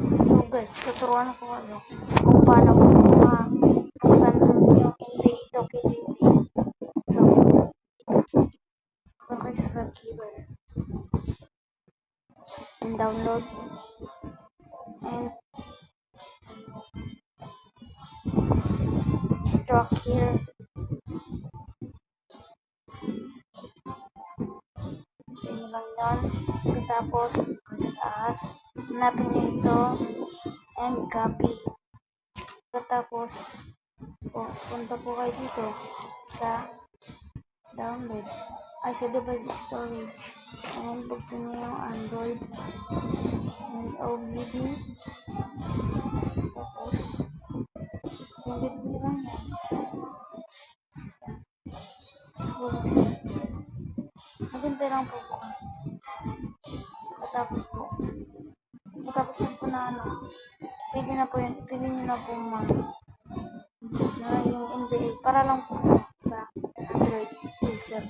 So guys, tuturuan ko kayo kung paano buksan yung NBA 2K20. So, okay sa keyboard and download and extract here. Tingnan lang yan. Pagkatapos, sa taas, hanapin nyo ito and copy. Pagkatapos, punta po kayo dito sa download. Ay, sa device storage. And buksan nyo yung Android and OBB. Tapos, pindit nyo lang yan. Buksan. Maganda lang po po. Tapos po na pwede na po yun, pwede nyo na po sa yung NBA para lang po sa Android user.